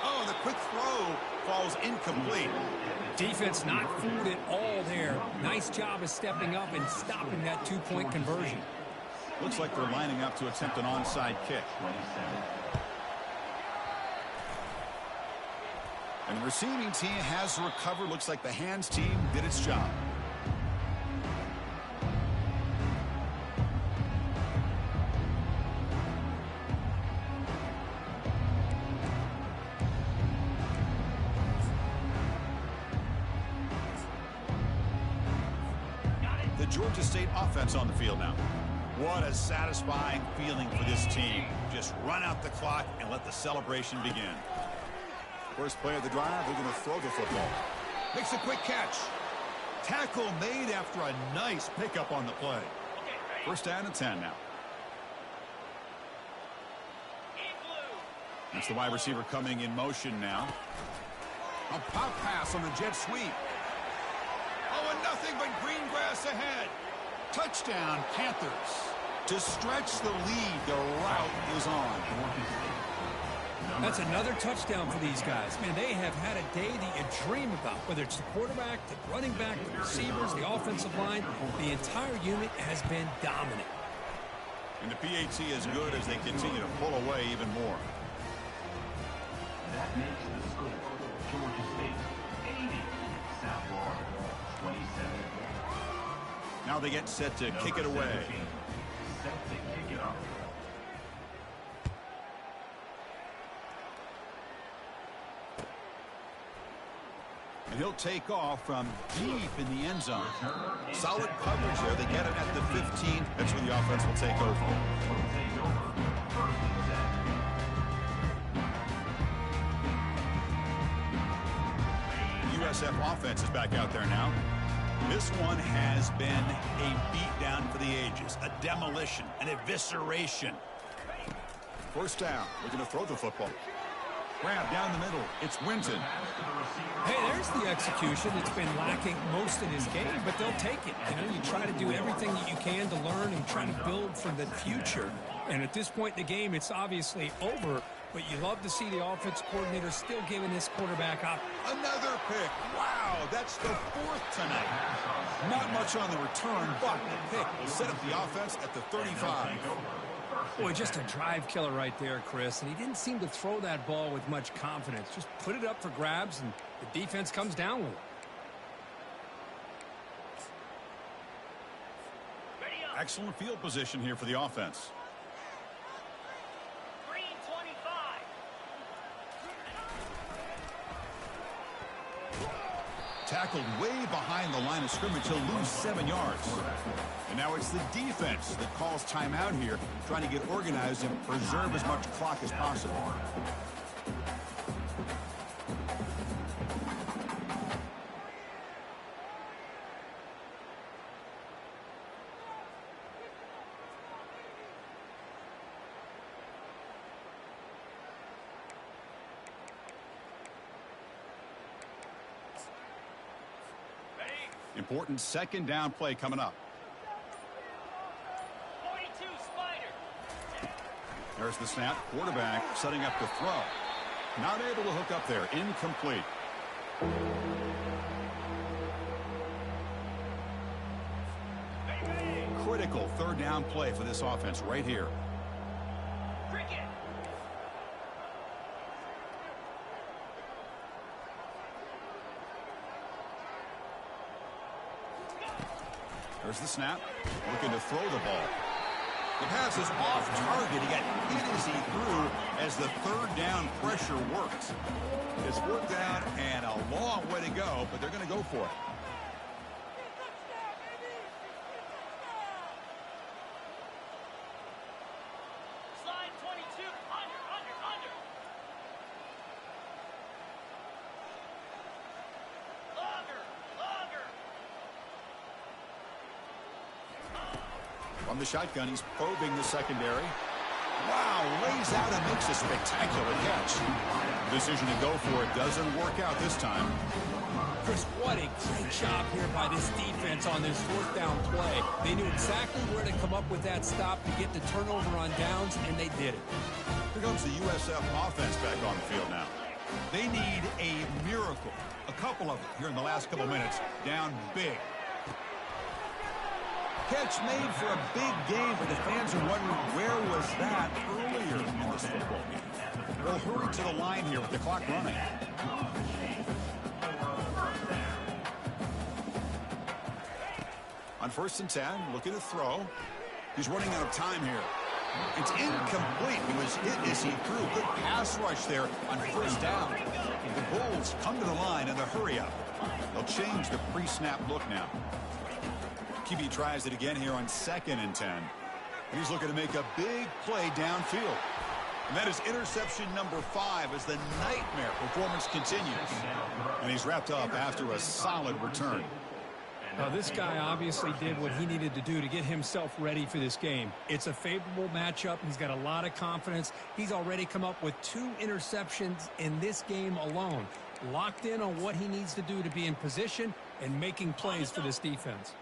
Oh, the quick throw falls incomplete. Defense not fooled at all there. Nice job of stepping up and stopping that two-point conversion. Looks like they're lining up to attempt an onside kick. And the receiving team has recovered. Looks like the hands team did its job. The Georgia State offense on the field now. What a satisfying feeling for this team. Just run out the clock and let the celebration begin. First play of the drive, they're going to throw the football. Makes a quick catch. Tackle made after a nice pickup on the play. First down and 10 now. That's the wide receiver coming in motion now. A pop pass on the jet sweep. Oh, and nothing but green grass ahead. Touchdown, Panthers. To stretch the lead, the route is on. That's another touchdown for these guys. Man, they have had a day that you dream about, whether it's the quarterback, the running back, the receivers, the offensive line. The entire unit has been dominant. And the PAT is good as they continue to pull away even more. That makes the score Georgia State 80, South Florida 27. Now they get set to kick it away. Set to kick it off. And he'll take off from deep in the end zone. Solid coverage there. They get it at the 15. That's where the offense will take over. USF offense is back out there now. This one has been a beatdown for the ages, a demolition, an evisceration. First down, looking to throw the football. Grab down the middle, it's Winton. Hey, there's the execution that's been lacking most of this game, but they'll take it. You know, you try to do everything that you can to learn and try to build for the future. And at this point in the game, it's obviously over, but you love to see the offense coordinator still giving this quarterback up. Another pick. Wow, that's the 4th tonight. Not much on the return, but the pick will set up the offense at the 35. Boy, just a drive killer right there, Chris. And he didn't seem to throw that ball with much confidence. Just put it up for grabs, and the defense comes down with it. Excellent field position here for the offense. Green 25. Tackled way behind the line of scrimmage. He'll lose 7 yards. And now it's the defense that calls timeout here, trying to get organized and preserve as much clock as possible. Important second down play coming up. 42 Spider. There's the snap. Quarterback setting up the throw. Not able to hook up there. Incomplete. Critical third down play for this offense right here. Cricket. There's the snap. Looking to throw the ball. The pass is off target. He got hit as he threw as the third down pressure worked. It's fourth down and a long way to go, but they're going to go for it. Slide 22. Under. Longer. From the shotgun, he's probing the secondary. Wow, lays out and makes a spectacular catch. Decision to go for it doesn't work out this time. Chris, what a great job here by this defense on this fourth down play. They knew exactly where to come up with that stop to get the turnover on downs, and they did it. Here comes the USF offense back on the field now. They need a miracle. A couple of them here in the last couple minutes. Down big. Catch made for a big game, but the fans are wondering where was that earlier in this football game. They'll hurry to the line here with the clock running. On 1st and 10, looking to throw. He's running out of time here. It's incomplete. He was hit as he threw. Good pass rush there on 1st down. The Bulls come to the line in the hurry up. They'll change the pre-snap look now. QB tries it again here on 2nd and 10. He's looking to make a big play downfield. And that is interception number 5 as the nightmare performance continues. And he's wrapped up after a solid return. Now, this guy obviously did what he needed to do to get himself ready for this game. It's a favorable matchup. He's got a lot of confidence. He's already come up with 2 interceptions in this game alone. Locked in on what he needs to do to be in position and making plays for this defense.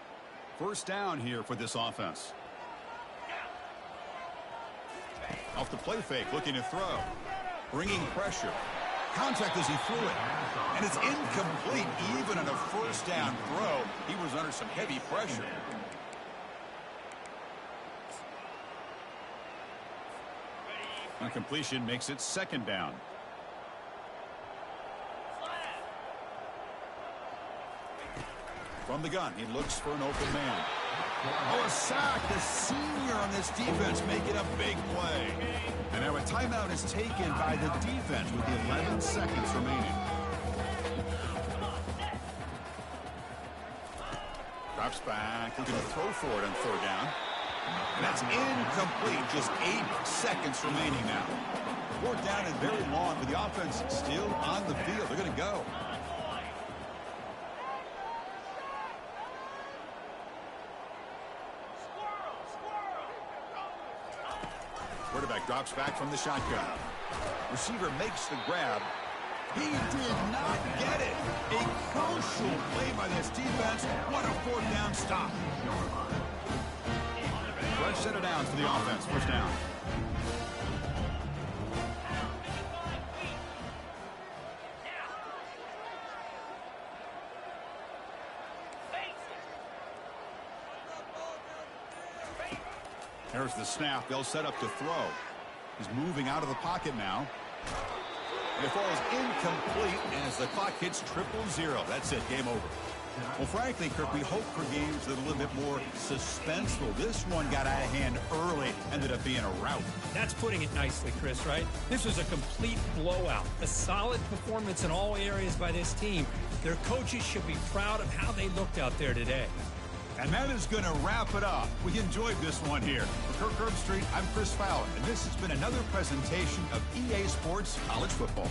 1st down here for this offense. Off the play fake, looking to throw. Bringing pressure. Contact as he threw it. And it's incomplete even on a 1st down throw. He was under some heavy pressure. Incompletion makes it 2nd down. From the gun, he looks for an open man. Oh, a sack. The senior on this defense making a big play. And now a timeout is taken by the defense with the 11 seconds remaining. Drops back, looking to throw for it on 3rd down. And that's incomplete. Just 8 seconds remaining now. 4th down and very long, but the offense still on the field. They're going to go. Quarterback drops back from the shotgun. Receiver makes the grab. He did not get it. A crucial play by this defense. What a 4th down stop. Fresh set of downs for the offense. 1st down. There's the snap. They'll set up to throw. He's moving out of the pocket now. And it falls incomplete as the clock hits 0-0. That's it. Game over. Well, frankly, Kirk, we hope for games that are a little bit more suspenseful. This one got out of hand early, ended up being a rout. That's putting it nicely, Chris, right? This was a complete blowout. A solid performance in all areas by this team. Their coaches should be proud of how they looked out there today. And that is going to wrap it up. We enjoyed this one here. For Kirk Herbstreit, I'm Chris Fowler, and this has been another presentation of EA Sports College Football.